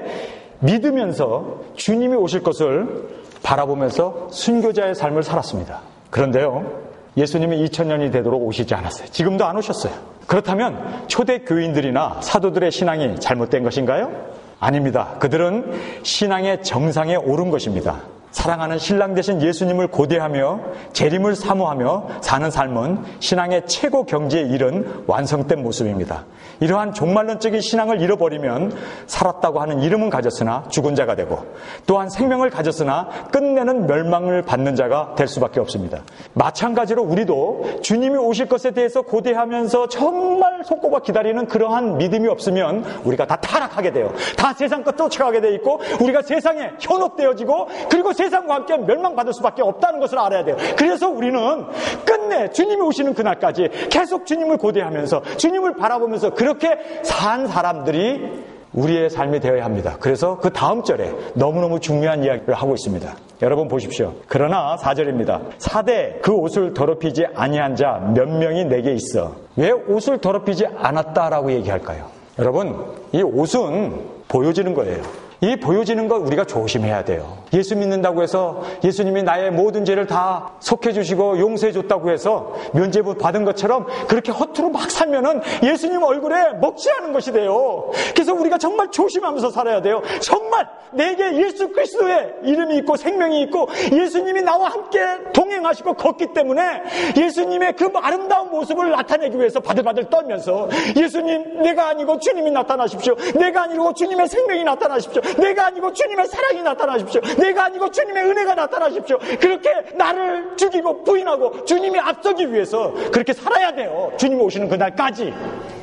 믿으면서 주님이 오실 것을 바라보면서 순교자의 삶을 살았습니다. 그런데요, 예수님이 2000년이 되도록 오시지 않았어요. 지금도 안 오셨어요. 그렇다면 초대 교인들이나 사도들의 신앙이 잘못된 것인가요? 아닙니다. 그들은 신앙의 정상에 오른 것입니다. 사랑하는 신랑 되신 예수님을 고대하며 재림을 사모하며 사는 삶은 신앙의 최고 경지에 이른 완성된 모습입니다. 이러한 종말론적인 신앙을 잃어버리면 살았다고 하는 이름은 가졌으나 죽은 자가 되고, 또한 생명을 가졌으나 끝내는 멸망을 받는 자가 될 수밖에 없습니다. 마찬가지로 우리도 주님이 오실 것에 대해서 고대하면서 정말 손꼽아 기다리는 그러한 믿음이 없으면 우리가 다 타락하게 돼요. 다 세상 것 쫓아가게 돼 있고, 우리가 세상에 현혹되어지고, 그리고 세상과 함께 멸망받을 수밖에 없다는 것을 알아야 돼요. 그래서 우리는 끝내 주님이 오시는 그날까지 계속 주님을 고대하면서 주님을 바라보면서 그렇게 산 사람들이 우리의 삶이 되어야 합니다. 그래서 그 다음 절에 너무너무 중요한 이야기를 하고 있습니다. 여러분 보십시오. 그러나 4절입니다. 사대 그 옷을 더럽히지 아니한 자 몇 명이 내게 있어. 왜 옷을 더럽히지 않았다라고 얘기할까요? 여러분, 이 옷은 보여지는 거예요. 이 보여지는 거 우리가 조심해야 돼요. 예수 믿는다고 해서 예수님이 나의 모든 죄를 다 속해주시고 용서해줬다고 해서 면죄부 받은 것처럼 그렇게 허투루 막 살면은 예수님 얼굴에 먹칠하는 것이 돼요. 그래서 우리가 정말 조심하면서 살아야 돼요. 정말 내게 예수 그리스도의 이름이 있고 생명이 있고 예수님이 나와 함께 동행하시고 걷기 때문에 예수님의 그 아름다운 모습을 나타내기 위해서 바들바들 떨면서 예수님, 내가 아니고 주님이 나타나십시오. 내가 아니고 주님의 생명이 나타나십시오. 내가 아니고 주님의 사랑이 나타나십시오. 내가 아니고 주님의 은혜가 나타나십시오. 그렇게 나를 죽이고 부인하고 주님이 앞서기 위해서 그렇게 살아야 돼요. 주님이 오시는 그날까지.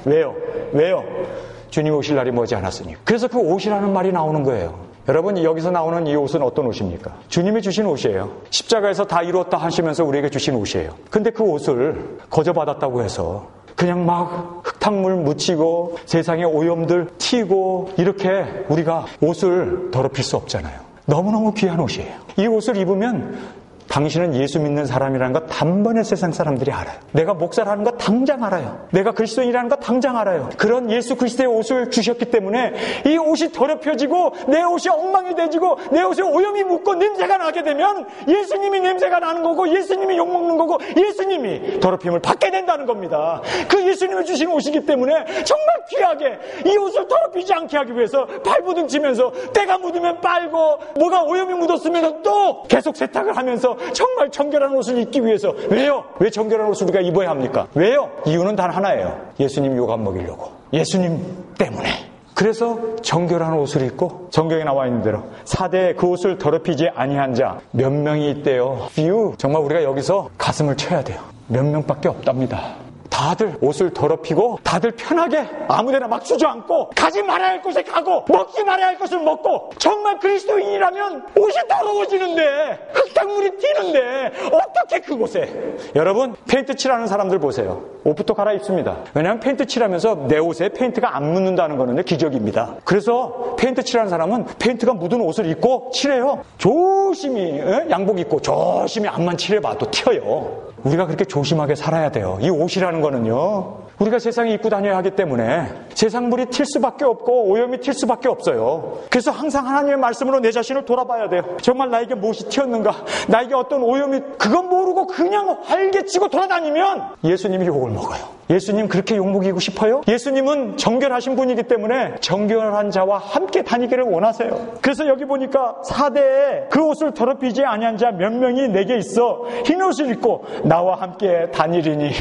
왜요? 주님이 오실 날이 머지 않았으니까. 그래서 그 옷이라는 말이 나오는 거예요. 여러분, 여기서 나오는 이 옷은 어떤 옷입니까? 주님이 주신 옷이에요. 십자가에서 다 이루었다 하시면서 우리에게 주신 옷이에요. 근데 그 옷을 거저받았다고 해서 그냥 막 흙탕물 묻히고 세상의 오염들 튀고 이렇게 우리가 옷을 더럽힐 수 없잖아요. 너무너무 귀한 옷이에요. 이 옷을 입으면 당신은 예수 믿는 사람이라는 것 단번에 세상 사람들이 알아요. 내가 목사라는 것 당장 알아요. 내가 그리스도인이라는 것 당장 알아요. 그런 예수 그리스도의 옷을 주셨기 때문에 이 옷이 더럽혀지고 내 옷이 엉망이 되지고 내 옷에 오염이 묻고 냄새가 나게 되면 예수님이 냄새가 나는 거고 예수님이 욕먹는 거고 예수님이 더럽힘을 받게 된다는 겁니다. 그 예수님이 주신 옷이기 때문에 정말 귀하게 이 옷을 더럽히지 않게 하기 위해서 발부둥 치면서 때가 묻으면 빨고 뭐가 오염이 묻었으면 또 계속 세탁을 하면서 정말 정결한 옷을 입기 위해서. 왜요? 왜 정결한 옷을 우리가 입어야 합니까? 왜요? 이유는 단 하나예요. 예수님 욕 안 먹이려고. 예수님 때문에. 그래서 정결한 옷을 입고 성경에 나와 있는 대로 4대에 그 옷을 더럽히지 아니한 자 몇 명이 있대요. few. 정말 우리가 여기서 가슴을 쳐야 돼요. 몇 명밖에 없답니다. 다들 옷을 더럽히고 다들 편하게 아무데나 막 주저앉고 가지 말아야 할 곳에 가고 먹지 말아야 할 것을 먹고 정말 그리스도인이라면 옷이 더러워지는데 흙탕물이 튀는데 어떻게 그곳에. 여러분, 페인트 칠하는 사람들 보세요. 옷부터 갈아입습니다. 왜냐하면 페인트 칠하면서 내 옷에 페인트가 안 묻는다는 거는 기적입니다. 그래서 페인트 칠하는 사람은 페인트가 묻은 옷을 입고 칠해요. 조심히 양복 입고 조심히 앞만 칠해봐도 튀어요. 우리가 그렇게 조심하게 살아야 돼요. 이 옷이라는 거는요, 우리가 세상에 입고 다녀야 하기 때문에 세상물이 튈 수밖에 없고 오염이 튈 수밖에 없어요. 그래서 항상 하나님의 말씀으로 내 자신을 돌아봐야 돼요. 정말 나에게 무엇이 튀었는가, 나에게 어떤 오염이, 그건 모르고 그냥 활개치고 돌아다니면 예수님이 욕을 먹어요. 예수님 그렇게 욕먹이고 싶어요? 예수님은 정결하신 분이기 때문에 정결한 자와 함께 다니기를 원하세요. 그래서 여기 보니까 4대에 그 옷을 더럽히지 아니한 자 몇 명이 내게 있어 흰 옷을 입고 나와 함께 다니리니.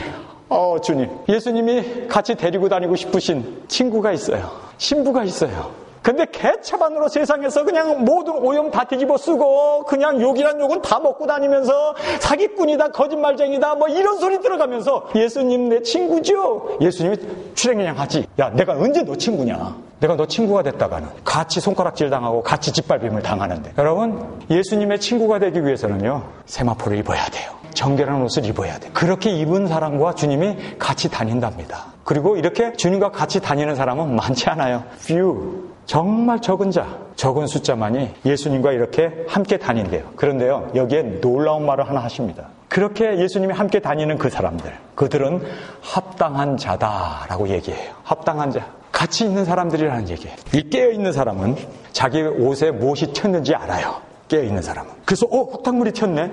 주님, 예수님이 같이 데리고 다니고 싶으신 친구가 있어요. 신부가 있어요. 근데 개차반으로 세상에서 그냥 모든 오염 다 뒤집어 쓰고 그냥 욕이란 욕은 다 먹고 다니면서 사기꾼이다, 거짓말쟁이다, 뭐 이런 소리 들어가면서 예수님 내 친구죠? 예수님이 출행량 하지. 야, 내가 언제 너 친구냐? 내가 너 친구가 됐다가는 같이 손가락질 당하고 같이 짓밟힘을 당하는데. 여러분, 예수님의 친구가 되기 위해서는요, 세마포를 입어야 돼요. 정결한 옷을 입어야 돼요. 그렇게 입은 사람과 주님이 같이 다닌답니다. 그리고 이렇게 주님과 같이 다니는 사람은 많지 않아요. few. 정말 적은 자, 적은 숫자만이 예수님과 이렇게 함께 다닌대요. 그런데요, 여기에 놀라운 말을 하나 하십니다. 그렇게 예수님이 함께 다니는 그 사람들, 그들은 합당한 자다라고 얘기해요. 합당한 자. 같이 있는 사람들이라는 얘기예요. 이 깨어있는 사람은 자기 옷에 무엇이 튀었는지 알아요. 깨어있는 사람은. 그래서 흙탕물이 튀었네.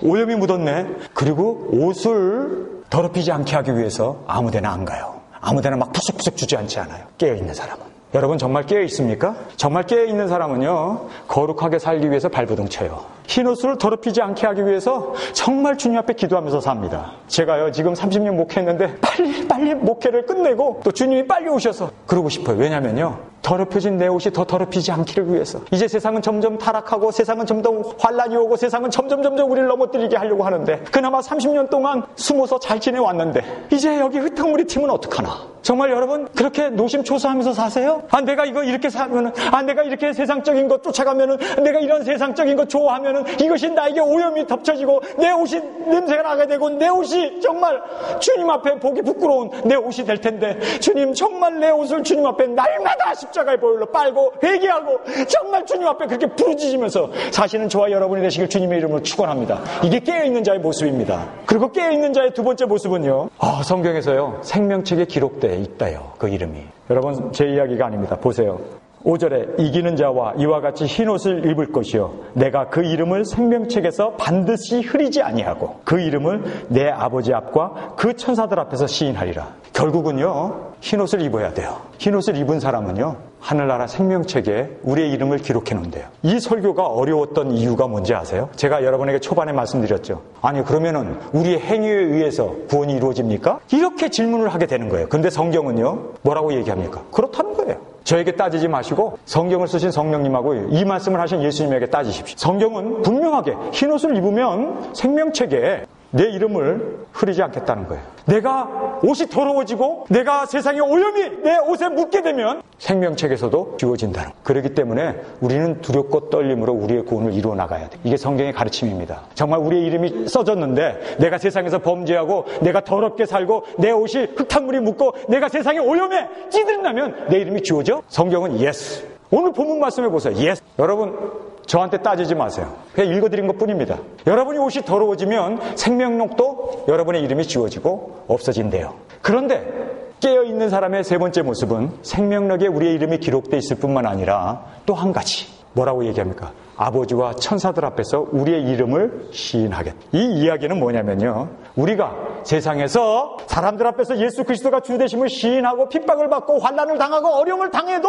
오염이 묻었네. 그리고 옷을 더럽히지 않게 하기 위해서 아무데나 안 가요. 아무데나 막 푸석푸석 주저앉지 않아요. 깨어있는 사람은. 여러분, 정말 깨어있습니까? 정말 깨어있는 사람은요, 거룩하게 살기 위해서 발버둥 쳐요. 흰옷을 더럽히지 않게 하기 위해서 정말 주님 앞에 기도하면서 삽니다. 제가요, 지금 30년 목회했는데 빨리 목회를 끝내고 또 주님이 빨리 오셔서 그러고 싶어요. 왜냐면요, 더럽혀진 내 옷이 더 더럽히지 않기를 위해서. 이제 세상은 점점 타락하고 세상은 점점 환란이 오고 세상은 점점 우리를 넘어뜨리게 하려고 하는데, 그나마 30년 동안 숨어서 잘 지내왔는데 이제 여기 흙탕물이 튀면 어떡하나. 정말 여러분, 그렇게 노심초사하면서 사세요? 내가 이거 이렇게 사면은, 내가 이렇게 세상적인 것 쫓아가면은, 내가 이런 세상적인 것 좋아하면은 이것이 나에게 오염이 덮쳐지고 내 옷이 냄새가 나게 되고 내 옷이 정말 주님 앞에 보기 부끄러운 내 옷이 될 텐데, 주님, 정말 내 옷을 주님 앞에 날마다 십자가의 보혈로 빨고 회개하고 정말 주님 앞에 그렇게 부르짖으면서 사시는 저와 여러분이 되시길 주님의 이름으로 축원합니다. 이게 깨어있는 자의 모습입니다. 그리고 깨어있는 자의 두 번째 모습은요, 성경에서요, 생명책에 기록되어 있다요. 그 이름이. 여러분, 제 이야기가 아닙니다. 보세요. 5절에 이기는 자와 이와 같이 흰옷을 입을 것이요 내가 그 이름을 생명책에서 반드시 흐리지 아니하고 그 이름을 내 아버지 앞과 그 천사들 앞에서 시인하리라. 결국은요, 흰옷을 입어야 돼요. 흰옷을 입은 사람은요, 하늘나라 생명책에 우리의 이름을 기록해 놓은대요. 이 설교가 어려웠던 이유가 뭔지 아세요? 제가 여러분에게 초반에 말씀드렸죠. 아니 그러면은 우리의 행위에 의해서 구원이 이루어집니까? 이렇게 질문을 하게 되는 거예요. 근데 성경은요 뭐라고 얘기합니까? 그렇다는 거예요. 저에게 따지지 마시고 성경을 쓰신 성령님하고 이 말씀을 하신 예수님에게 따지십시오. 성경은 분명하게 흰옷을 입으면 생명책에 내 이름을 흐리지 않겠다는 거예요. 내가 옷이 더러워지고 내가 세상의 오염이 내 옷에 묻게 되면 생명책에서도 지워진다는 거예요. 그렇기 때문에 우리는 두렵고 떨림으로 우리의 구원을 이루어 나가야 돼요. 이게 성경의 가르침입니다. 정말 우리의 이름이 써졌는데 내가 세상에서 범죄하고 내가 더럽게 살고 내 옷이 흙탕물이 묻고 내가 세상의 오염에 찌들나면 내 이름이 지워져? 성경은 yes. 오늘 본문 말씀해 보세요. yes. 여러분 저한테 따지지 마세요. 그냥 읽어드린 것뿐입니다. 여러분이 옷이 더러워지면 생명록도 여러분의 이름이 지워지고 없어진대요. 그런데 깨어있는 사람의 세 번째 모습은 생명록에 우리의 이름이 기록되어 있을 뿐만 아니라 또 한 가지 뭐라고 얘기합니까? 아버지와 천사들 앞에서 우리의 이름을 시인하겠다. 이 이야기는 뭐냐면요. 우리가 세상에서 사람들 앞에서 예수 그리스도가 주 되심을 시인하고 핍박을 받고 환난을 당하고 어려움을 당해도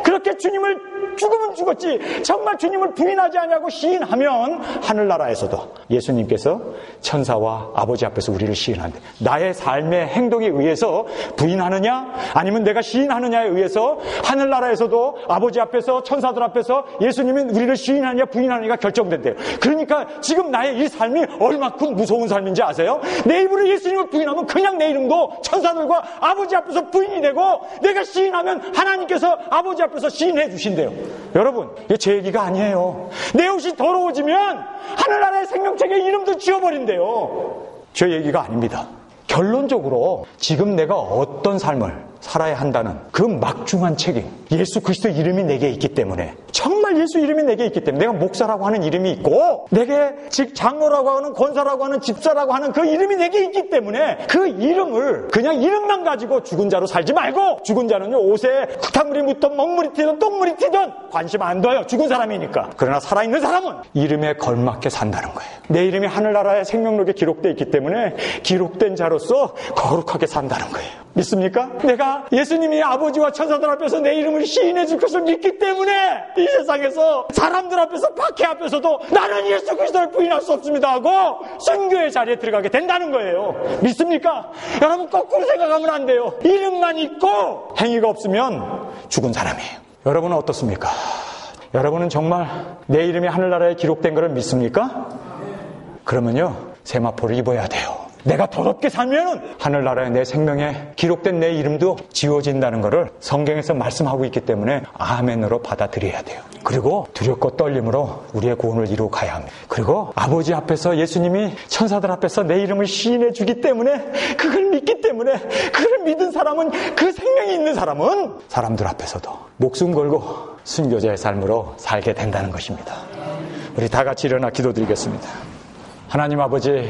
그렇게 주님을 죽으면 죽었지 정말 주님을 부인하지 않냐고 시인하면 하늘나라에서도 예수님께서 천사와 아버지 앞에서 우리를 시인한대. 나의 삶의 행동에 의해서 부인하느냐 아니면 내가 시인하느냐에 의해서 하늘나라에서도 아버지 앞에서 천사들 앞에서 예수님이 우리를 시인하느냐 부인하느냐가 결정된대요. 그러니까 지금 나의 이 삶이 얼마큼 무서운 삶인지 아세요? 내 입으로 예수님을 부인하면 그냥 내 이름도 천사들과 아버지 앞에서 부인이 되고 내가 시인하면 하나님께서 아버지 앞에서 시인해 주신대요. 여러분 이게 제 얘기가 아니에요. 내 옷이 더러워지면 하늘나라의 생명책에 이름도 지워버린대요. 제 얘기가 아닙니다. 결론적으로 지금 내가 어떤 삶을 살아야 한다는 그 막중한 책임, 예수 그리스도 이름이 내게 있기 때문에, 정말 예수 이름이 내게 있기 때문에, 내가 목사라고 하는 이름이 있고 내게 즉 장로라고 하는 권사라고 하는 집사라고 하는 그 이름이 내게 있기 때문에 그 이름을 그냥 이름만 가지고 죽은 자로 살지 말고, 죽은 자는요 옷에 흙탕물이 묻든 먹물이 튀든 똥물이 튀든 관심 안 둬요. 죽은 사람이니까. 그러나 살아있는 사람은 이름에 걸맞게 산다는 거예요. 내 이름이 하늘나라의 생명록에 기록되어 있기 때문에 기록된 자로서 거룩하게 산다는 거예요. 믿습니까? 내가 예수님이 아버지와 천사들 앞에서 내 이름을 시인해 줄 것을 믿기 때문에 이 세상에서 사람들 앞에서 박해 앞에서도 나는 예수 그리스도를 부인할 수 없습니다 하고 순교의 자리에 들어가게 된다는 거예요. 믿습니까? 여러분 거꾸로 생각하면 안 돼요. 이름만 있고 행위가 없으면 죽은 사람이에요. 여러분은 어떻습니까? 여러분은 정말 내 이름이 하늘나라에 기록된 것을 믿습니까? 그러면요 세마포를 입어야 돼요. 내가 더럽게 살면 하늘나라에 내 생명에 기록된 내 이름도 지워진다는 것을 성경에서 말씀하고 있기 때문에 아멘으로 받아들여야 돼요. 그리고 두렵고 떨림으로 우리의 구원을 이루어 가야 합니다. 그리고 아버지 앞에서 예수님이 천사들 앞에서 내 이름을 시인해 주기 때문에, 그걸 믿기 때문에, 그걸 믿은 사람은, 그 생명이 있는 사람은 사람들 앞에서도 목숨 걸고 순교자의 삶으로 살게 된다는 것입니다. 우리 다 같이 일어나 기도드리겠습니다. 하나님 아버지,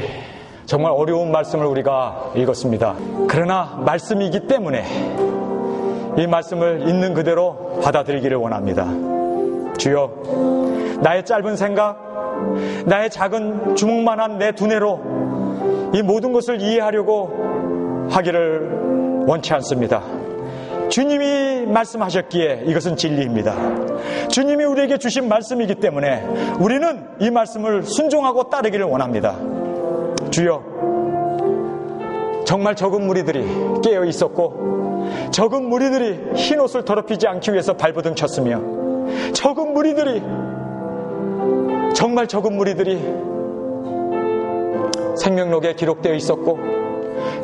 정말 어려운 말씀을 우리가 읽었습니다. 그러나 말씀이기 때문에 이 말씀을 있는 그대로 받아들이기를 원합니다. 주여, 나의 짧은 생각, 나의 작은 주먹만한 내 두뇌로 이 모든 것을 이해하려고 하기를 원치 않습니다. 주님이 말씀하셨기에 이것은 진리입니다. 주님이 우리에게 주신 말씀이기 때문에 우리는 이 말씀을 순종하고 따르기를 원합니다. 주여, 정말 적은 무리들이 깨어 있었고 적은 무리들이 흰옷을 더럽히지 않기 위해서 발버둥 쳤으며 적은 무리들이, 정말 적은 무리들이 생명록에 기록되어 있었고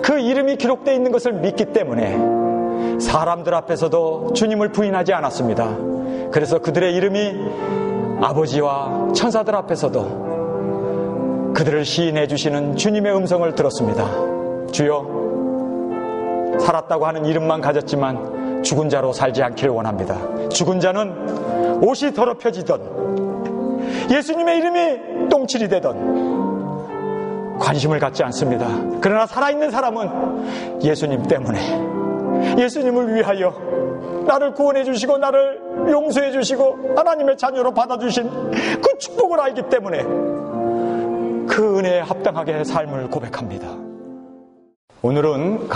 그 이름이 기록되어 있는 것을 믿기 때문에 사람들 앞에서도 주님을 부인하지 않았습니다. 그래서 그들의 이름이 아버지와 천사들 앞에서도 그들을 시인해 주시는 주님의 음성을 들었습니다. 주여, 살았다고 하는 이름만 가졌지만 죽은 자로 살지 않기를 원합니다. 죽은 자는 옷이 더럽혀지던 예수님의 이름이 똥칠이 되던 관심을 갖지 않습니다. 그러나 살아있는 사람은 예수님 때문에, 예수님을 위하여 나를 구원해 주시고 나를 용서해 주시고 하나님의 자녀로 받아주신 그 축복을 알기 때문에 그 은혜에 합당하게 삶을 고백합니다. 오늘은